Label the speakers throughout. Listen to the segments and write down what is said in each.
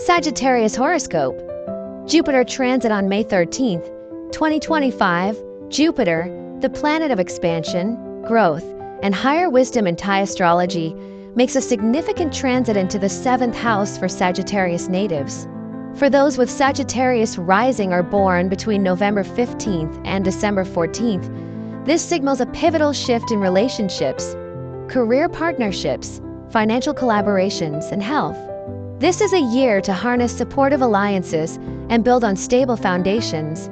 Speaker 1: Sagittarius Horoscope. Jupiter transit on May 13th, 2025. Jupiter, the planet of expansion, growth, and higher wisdom in thaiastrology, makes a significant transit into the 7th house for Sagittarius natives. For those with Sagittarius rising or born between November 15th and December 14th, this signals a pivotal shift in relationships, career partnerships, financial collaborations, and health. This is a year to harness supportive alliances and build on stable foundations,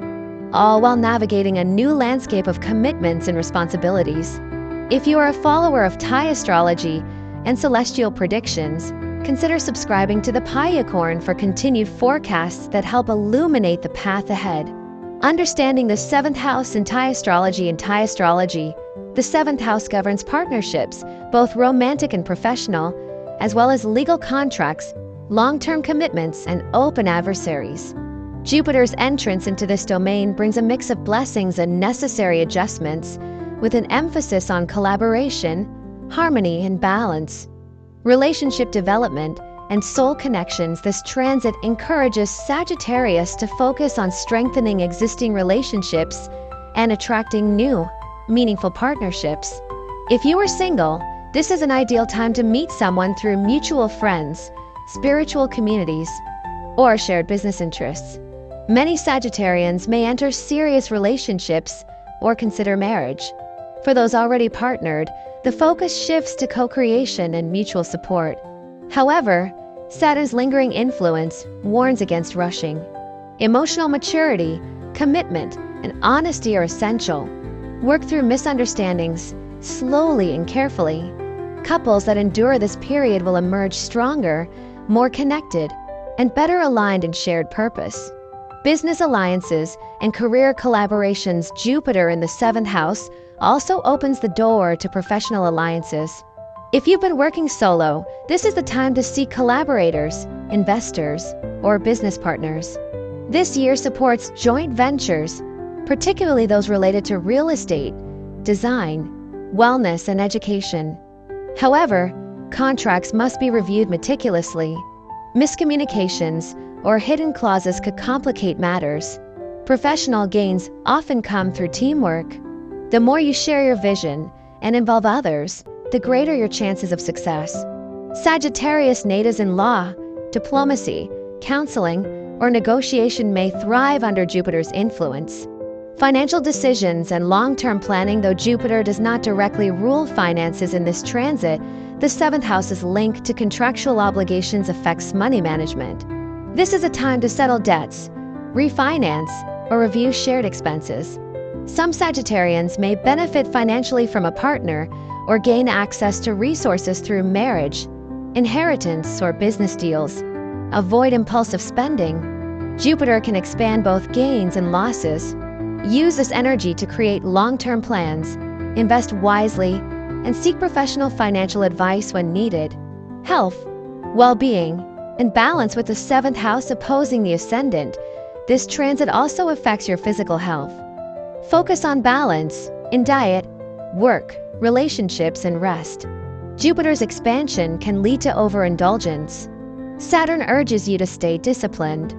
Speaker 1: all while navigating a new landscape of commitments and responsibilities. If you are a follower of thaiastrology and celestial predictions, consider subscribing to the Thaiacorn for continued forecasts that help illuminate the path ahead. Understanding the 7th house in thaiastrology the 7th house governs partnerships, both romantic and professional, as well as legal contracts, long-term commitments, and open adversaries. Jupiter's entrance into this domain brings a mix of blessings and necessary adjustments, with an emphasis on collaboration, harmony, and balance. Relationship development and soul connections. This transit encourages Sagittarius to focus on strengthening existing relationships and attracting new, meaningful partnerships. If you are single, this is an ideal time to meet someone through mutual friends, spiritual communities, or shared business interests. Many Sagittarians may enter serious relationships or consider marriage. For those already partnered, the focus shifts to co-creation and mutual support. However, Saturn's lingering influence warns against rushing. Emotional maturity, commitment, and honesty are essential. Work through misunderstandings slowly and carefully. Couples that endure this period will emerge stronger, more connected, and better aligned in shared purpose. Business alliances and career collaborations. Jupiter in the 7th house also opens the door to professional alliances. If you've been working solo, this is the time to seek collaborators, investors, or business partners. This year supports joint ventures, particularly those related to real estate, design, wellness, and education. However, contracts must be reviewed meticulously. Miscommunications or hidden clauses could complicate matters. Professional gains often come through teamwork. The more you share your vision and involve others, the greater your chances of success. Sagittarius natives in law, diplomacy, counseling, or negotiation may thrive under Jupiter's influence. Financial decisions and long-term planning. Though Jupiter does not directly rule finances in this transit, the 7th house's link to contractual obligations affects money management. This is a time to settle debts, refinance, or review shared expenses. Some Sagittarians may benefit financially from a partner or gain access to resources through marriage, inheritance, or business deals. Avoid impulsive spending. Jupiter can expand both gains and losses. Use this energy to create long-term plans, invest wisely, and seek professional financial advice when needed. Health, well-being, and balance. With the 7th house opposing the ascendant, this transit also affects your physical health. Focus on balance in diet, work, relationships, and rest. Jupiter's expansion can lead to overindulgence. Saturn urges you to stay disciplined.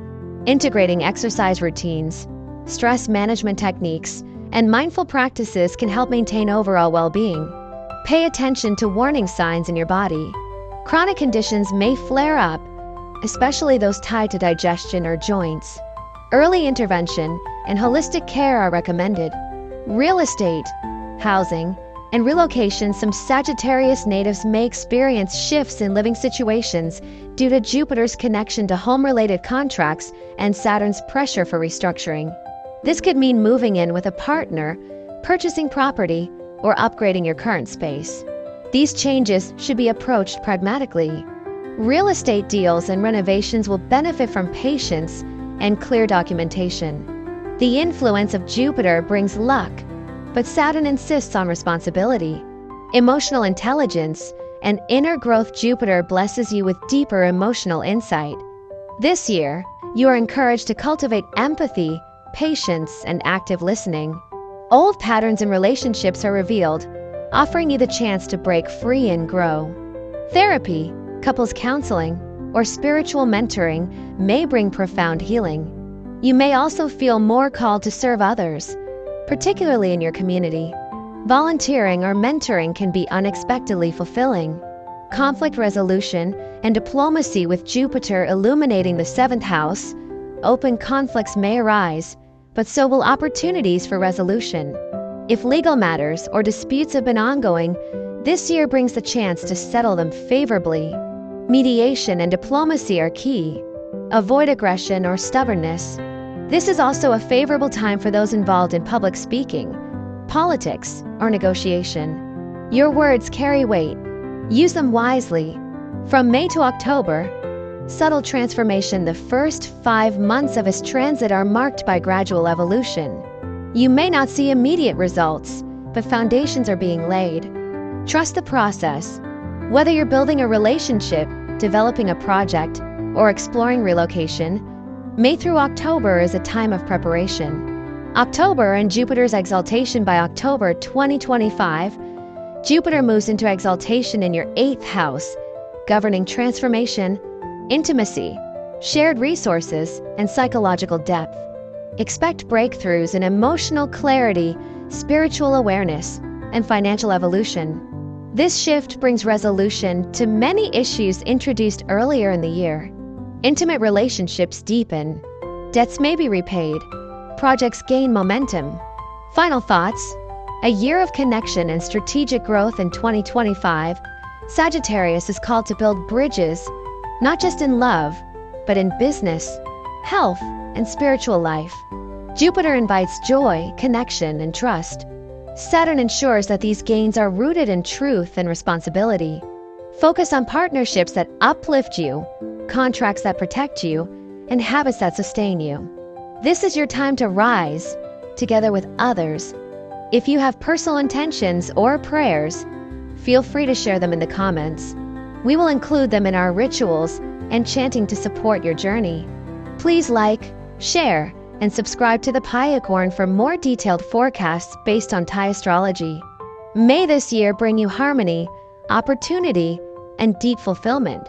Speaker 1: Integrating exercise routines, stress management techniques, and mindful practices can help maintain overall well-being. Pay attention to warning signs in your body. Chronic conditions may flare up, especially those tied to digestion or joints. Early intervention and holistic care are recommended. Real estate, housing, and relocation. Some Sagittarius natives may experience shifts in living situations due to Jupiter's connection to home-related contracts and Saturn's pressure for restructuring. This could mean moving in with a partner, purchasing property, or upgrading your current space. These changes should be approached pragmatically. Real estate deals and renovations will benefit from patience and clear documentation. The influence of Jupiter brings luck, but Saturn insists on responsibility. Emotional intelligence and inner growth. Jupiter blesses you with deeper emotional insight. This year, you are encouraged to cultivate empathy, patience, and active listening. Old patterns in relationships are revealed, offering you the chance to break free and grow. Therapy, couples counseling, or spiritual mentoring may bring profound healing. You may also feel more called to serve others, particularly in your community. Volunteering or mentoring can be unexpectedly fulfilling. Conflict resolution and diplomacy with Jupiter illuminating the 7th house. Open conflicts may arise, but so will opportunities for resolution. If legal matters or disputes have been ongoing, this year brings the chance to settle them favorably. Mediation and diplomacy are key. Avoid aggression or stubbornness. This is also a favorable time for those involved in public speaking, politics, or negotiation. Your words carry weight. Use them wisely. From May to October, subtle transformation. The first 5 months of this transit are marked by gradual evolution. You may not see immediate results, but foundations are being laid. Trust the process. Whether you're building a relationship, developing a project, or exploring relocation, May through October is a time of preparation. October and Jupiter's exaltation. By October 2025, Jupiter moves into exaltation in your 8th house, governing transformation, intimacy, shared resources, and psychological depth. Expect breakthroughs in emotional clarity, spiritual awareness, and financial evolution. This shift brings resolution to many issues introduced earlier in the year. Intimate relationships deepen. Debts may be repaid. Projects gain momentum. Final thoughts. A year of connection and strategic growth in 2025, Sagittarius is called to build bridges, not just in love, but in business, health, and spiritual life. Jupiter invites joy, connection, and trust. Saturn ensures that these gains are rooted in truth and responsibility. Focus on partnerships that uplift you, contracts that protect you, and habits that sustain you. This is your time to rise, together with others. If you have personal intentions or prayers, feel free to share them in the comments. We will include them in our rituals and chanting to support your journey. Please like, share, and subscribe to the Thaiacorn for more detailed forecasts based on Thai astrology. May this year bring you harmony, opportunity, and deep fulfillment.